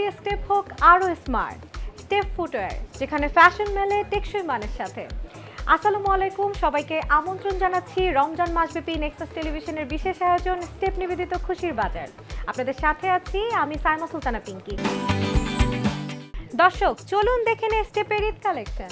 প্রতিটি স্টেপ হোক আরও স্মার্ট। স্টেপ ফুটওয়্যার, যেখানে ফ্যাশন মেলে টেকসই মানের সাথে। আসসালামু আলাইকুম, সবাইকে আমন্ত্রণ জানাচ্ছি রমজান মাসব্যাপী নেক্সাস টেলিভিশনের বিশেষ আয়োজন স্টেপ নিবেদিত খুশির বাজার। আপনাদের সাথে আছি আমি সাইমা সুলতানা পিঙ্কি। দর্শক, চলুন দেখে নে স্টেপের ঈদ কালেকশন।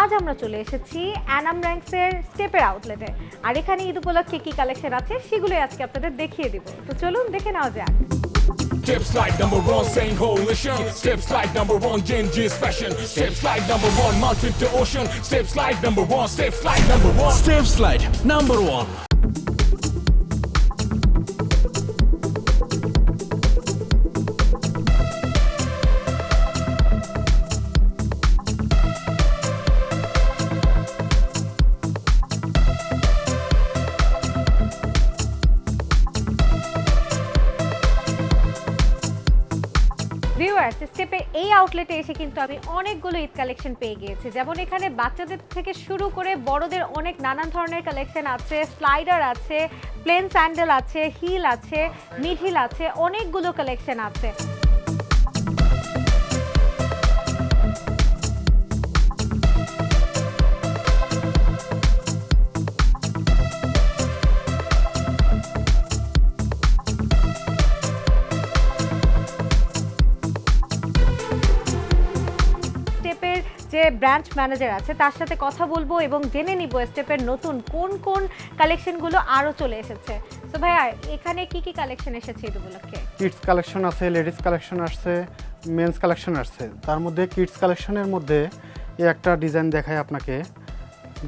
আজ আমরা চলে এসেছি অ্যানাম র্যাঙ্কসের স্টেপের আউটলেটে, আর এখানে ঈদ উপলক্ষে কি কালেকশন আছে সেগুলোই আজকে আপনাদের দেখিয়ে দিব। তো চলুন দেখে নেওয়া যাক। Steps like number one, saying coalition. Steps like number one, Genji's fashion. Steps like number one, mountain to ocean. Steps like number one, steps like number one. Step slide number one. Viewers, স্টেপের এই আউটলেটে এসে কিন্তু আমি অনেকগুলো Eid collection পেয়ে গিয়েছি। যেমন এখানে বাচ্চাদের থেকে শুরু করে বড়দের অনেক নানান ধরনের কালেকশন আছে। স্লাইডার আছে, প্লেন স্যান্ডেল আছে, হিল আছে, মিড হিল আছে, অনেকগুলো কালেকশন আছে। যে ব্রাঞ্চ ম্যানেজার আছে তার সাথে কথা বলবো এবং জেনে নিব স্টেপের নতুন কোন কোন কালেকশনগুলো আরও চলে এসেছে। তো ভাইয়া, এখানে কি কি কালেকশন এসেছে ঈদ উপলক্ষে? কিডস কালেকশন আছে, লেডিস কালেকশন আসছে, মেন্স কালেকশন আসছে। তার মধ্যে কিডস কালেকশনের মধ্যে এই একটা ডিজাইন দেখায় আপনাকে,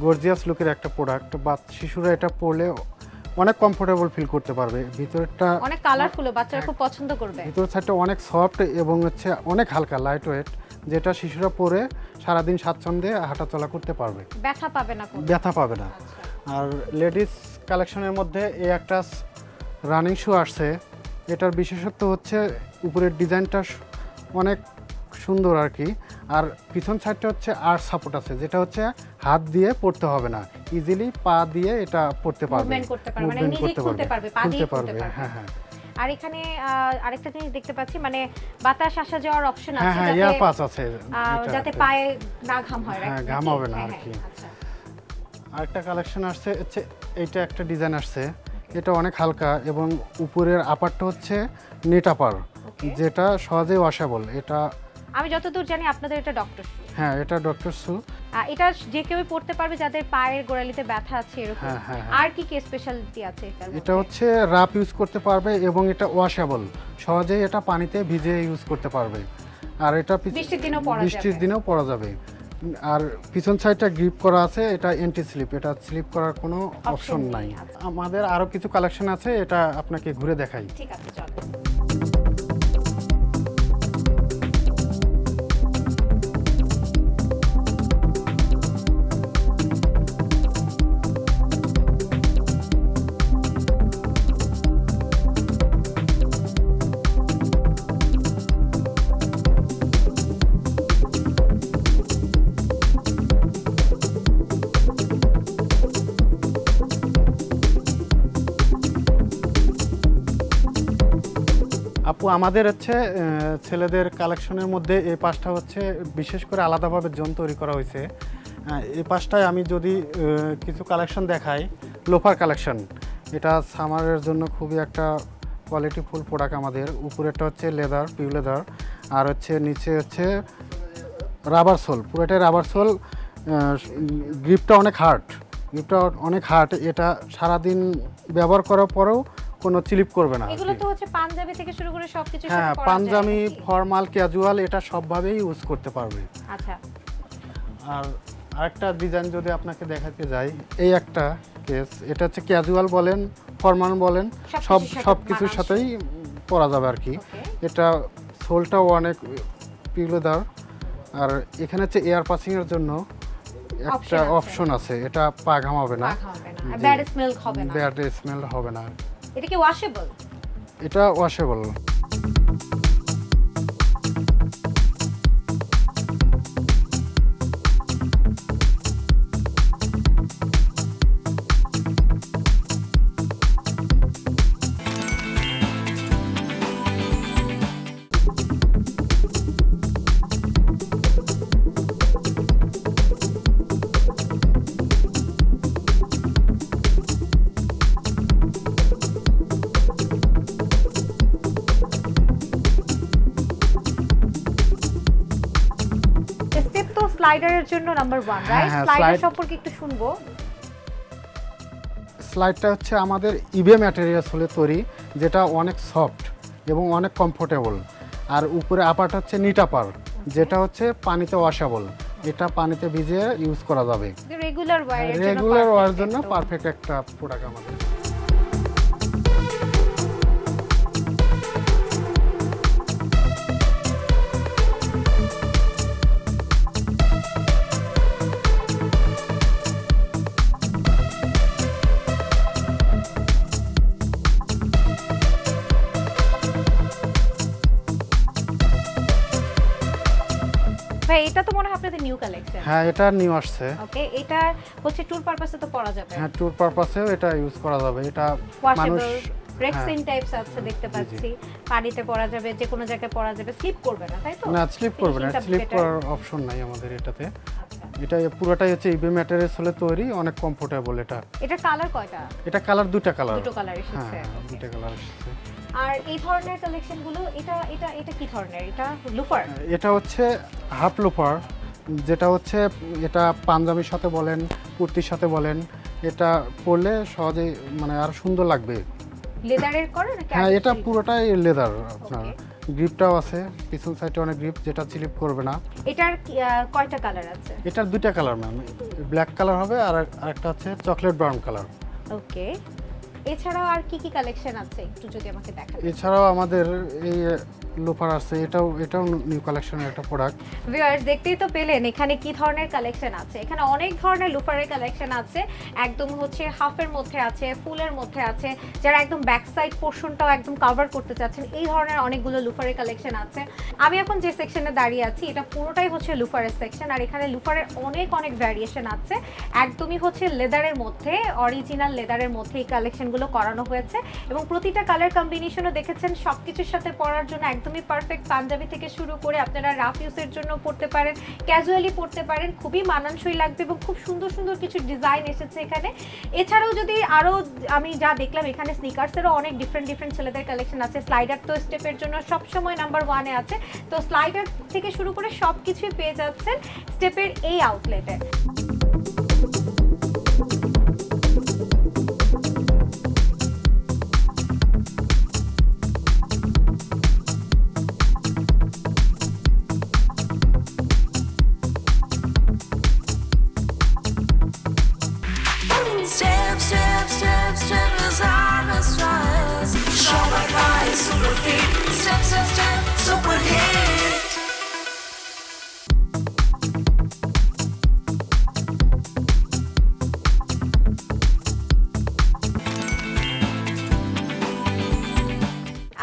গর্জিয়াস লুকের একটা প্রোডাক্ট। বা শিশুরা এটা পরলে অনেক কমফোর্টেবল ফিল করতে পারবে। ভিতরটা অনেক কালারফুল, বাচ্চারা খুব পছন্দ করবে। ভিতরের সাইডটা অনেক সফট এবং হচ্ছে অনেক হালকা, লাইট ওয়েট, যেটা শিশুরা পরে সারাদিন স্বাচ্ছন্দ্যে হাঁটাচলা করতে পারবে, ব্যথা পাবে না, ব্যথা পাবে না। আর লেডিস কালেকশনের মধ্যে এই একটা রানিং শু আসছে। এটার বিশেষত্ব হচ্ছে উপরের ডিজাইনটা অনেক সুন্দর আর কি। আর পিছন সাইডটা হচ্ছে আর সাপোর্ট আছে, যেটা হচ্ছে হাত দিয়ে পড়তে হবে না, ইজিলি পা দিয়ে এটা পড়তে পারবে, মুভমেন্ট করতে পারবে, মানে নিজেই খুলতে পারবে, পা দিয়ে খুলতে পারবে। হ্যাঁ হ্যাঁ। আর এখানে আরেকটা জিনিস দেখতে পাচ্ছি, মানে বাতাস আসা যাওয়ার অপশন আছে, হ্যাঁ এয়ার পাস আছে, যাতে পায়ে না ঘাম হয়। হ্যাঁ, ঘাম হবে না আর কি। আরেকটা কালেকশন আসছে হচ্ছে এইটা একটা ডিজাইন আসছে। এটা অনেক হালকা এবং উপরের আপারটা হচ্ছে নেট আপার, যেটা সহজেই ওয়াশেবল। এটা আমি যতদূর জানি আপনাদের এটা ডক্টর শু। হ্যাঁ, এটা ডক্টর শু। এটা যে কেউই পড়তে পারবে যাদের পায়ের গোড়ালিতে ব্যথা আছে এরকম। হ্যাঁ। আর কি কি স্পেশালিটি আছে এটার? এটা হচ্ছে রাফ ইউজ করতে পারবে এবং এটা ওয়াশেবল, সহজেই এটা পানিতে ভিজিয়ে ইউজ করতে পারবে। আর এটা বৃষ্টির দিনেও পরা যাবে। আর পিছন সাইডটা গ্রিপ করা আছে, এটা অ্যান্টি স্লিপ, এটা স্লিপ করার কোনো অপশন নাই। আমাদের আরো কিছু কালেকশন আছে, এটা আপনাকে ঘুরে দেখাই। ঠিক আছে, চলো। আপু, আমাদের হচ্ছে ছেলেদের কালেকশনের মধ্যে এই পাশটা হচ্ছে বিশেষ করে আলাদাভাবে জোন তৈরি করা হয়েছে। এই পাশটায় আমি যদি কিছু কালেকশন দেখাই, লোফার কালেকশন, এটা সামারের জন্য খুবই একটা কোয়ালিটিফুল প্রোডাক্ট আমাদের। উপরেরটা হচ্ছে লেদার, পিউ লেদার, আর হচ্ছে নিচে হচ্ছে রাবার সোল, পুরোটাই রাবার সোল। গ্রিপটা অনেক হার্ড, এটা সারাদিন ব্যবহার করার পরেও কোনো স্লিপ করবে না। এগুলো তো হচ্ছে পাঞ্জাবি থেকে শুরু করে সবকিছু। হ্যাঁ, পাঞ্জাবি, ফর্মাল, ক্যাজুয়াল, এটা সবভাবেই ইউজ করতে পারবে। আচ্ছা। আর আরেকটা ডিজাইন যদি আপনাকে দেখাতে যাই, এই একটা কেস, এটা হচ্ছে ক্যাজুয়াল বলেন, ফর্মাল বলেন, সব কিছুর সাথেই পরা যাবে আর কি। এটা সোলটাও অনেক পিউলেদার। আর এখানে হচ্ছে এয়ার পাসিং এর জন্য একটা অপশন আছে, এটা পা ঘামাবে না, ব্যাড স্মেল হবে না। ব্যাড স্মেল হবে না। এটা কি ওয়াশেবল? এটা ওয়াশেবল। স্লাইডারের জন্য নাম্বার 1 রাইট? হ্যাঁ, স্লাইডার slide- সম্পর্কে একটু শুনবো। স্লাইডটা হচ্ছে আমাদের ইবে ম্যাটেরিয়ালস হলে তৈরি, যেটা অনেক সফট এবং অনেক কমফোর্টেবল। আর উপরে আপারটা হচ্ছে নিট আপার, যেটা হচ্ছে পানিতে ওয়াশেবল। এটা পানিতে ভিজিয়ে ইউজ করা যাবে। রেগুলার ওয়্যারের জন্য রেগুলার ওয়ার জন্য একদম। পারফেক্ট একটা প্রোডাক্ট আমাদের। ভাই এটা তো মনে হয় আপনাদের নিউ কালেকশন। হ্যাঁ, এটা নিউ আসছে। ওকে, এটা হচ্ছে ট্যুর পারপাসে তো পরা যাবে। হ্যাঁ, ট্যুর পারপাসেও এটা ইউজ করা যাবে। এটা মানুষ ওয়াশেবল রেক্সিন টাইপস আছে দেখতে পাচ্ছি। পানিতে পরা যাবে, যে কোনো জায়গায় পরা যাবে, স্লিপ করবে না, তাই তো? না, স্লিপ করবে না, Finishingটা স্লিপ better। করার অপশন নাই আমাদের এটাতে। আচ্ছা। এটা পুরোটাই হচ্ছে ইবে ম্যাটেরিয়ালস হলে তৈরি, অনেক কমফোর্টেবল। এটা এটার কালার কয়টা? এটা কালার দুটো কালার। দুটো কালার এসেছে। হ্যাঁ, দুটো কালার এসেছে। আর এই ধরনের কালেকশন গুলো এটা এটা এটা কি ধরনের? এটা লুফার। এটা হচ্ছে হাফ লোফার, যেটা হচ্ছে এটা পাঞ্জাবির সাথে বলেন, কুর্তির সাথে বলেন, এটা পরলে সহজেই মানে আর সুন্দর লাগবে। লেদারের করে নাকি? হ্যাঁ, এটা silk? পুরোটাই লেদার। আপনার গ্রিপটাও আছে, পিছন সাইডে অনেক গ্রিপ, যেটা স্লিপ করবে না। এটার কয়টা কালার আছে? এটার দুইটা কালার ম্যাম, ব্ল্যাক কালার হবে আর আরেকটা হচ্ছে চকলেট ব্রাউন কালার। ওকে, এছাড়াও আর কি কি কালেকশন আছে একটু যদি আমাকে দেখান। এছাড়াও আমাদের এই লোফার আছে, এটাও নিউ কালেকশনের একটা প্রোডাক্ট। ভিউয়ার্স দেখতেই তো পেলেন এখানে কি ধরনের কালেকশন আছে। এখানে অনেক ধরনের লুফারের কালেকশন আছে, একদম হচ্ছে হাফের মধ্যে আছে, ফুলের মধ্যে আছে, যারা একদম ব্যাক সাইড পোর্শনটাও একদম কভার করতে চাচ্ছেন, এই ধরনের অনেকগুলো লুফারের কালেকশন আছে। আমি এখন যে সেকশনে দাঁড়িয়ে আছি এটা পুরোটাই হচ্ছে লুফারের সেকশন, আর এখানে লুফারের অনেক অনেক ভ্যারিয়েশন আছে। একদমই হচ্ছে লেদারের মধ্যে, অরিজিনাল লেদারের মধ্যে এই কালেকশনগুলো করানো হয়েছে, এবং প্রতিটা কালার কম্বিনেশনও দেখেছেন সবকিছুর সাথে পরার জন্য একদমই পারফেক্ট। পাঞ্জাবি থেকে শুরু করে আপনারা রাফ ইউজের জন্য পরতে পারেন, ক্যাজুয়ালি পরতে পারেন, খুবই মানানসই লাগবে এবং খুব সুন্দর সুন্দর কিছু ডিজাইন এসেছে এখানে। এছাড়াও যদি আরও আমি যা দেখলাম এখানে স্নিকার্সেরও অনেক ডিফারেন্ট ছেলেদের কালেকশন আছে। স্লাইডার তো স্টেপের জন্য সবসময় নাম্বার 1-এ আছে, তো স্লাইডার থেকে শুরু করে সব কিছুই পেয়ে যাচ্ছেন স্টেপের এই আউটলেটে। Step, step, step, step as I'm a stride. Show my body, super fit. Step, step, step, super hit.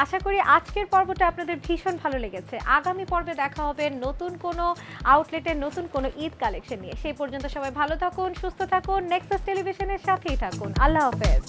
আশা করি আজকের পর্বটা আপনাদের ভীষণ ভালো লেগেছে। আগামী পর্বে দেখা হবে নতুন কোনো আউটলেটের নতুন কোনো ঈদ কালেকশন নিয়ে। সেই পর্যন্ত সবাই ভালো থাকুন, সুস্থ থাকুন, নেক্সাস টেলিভিশনের সাথেই থাকুন। আল্লাহ হাফেজ।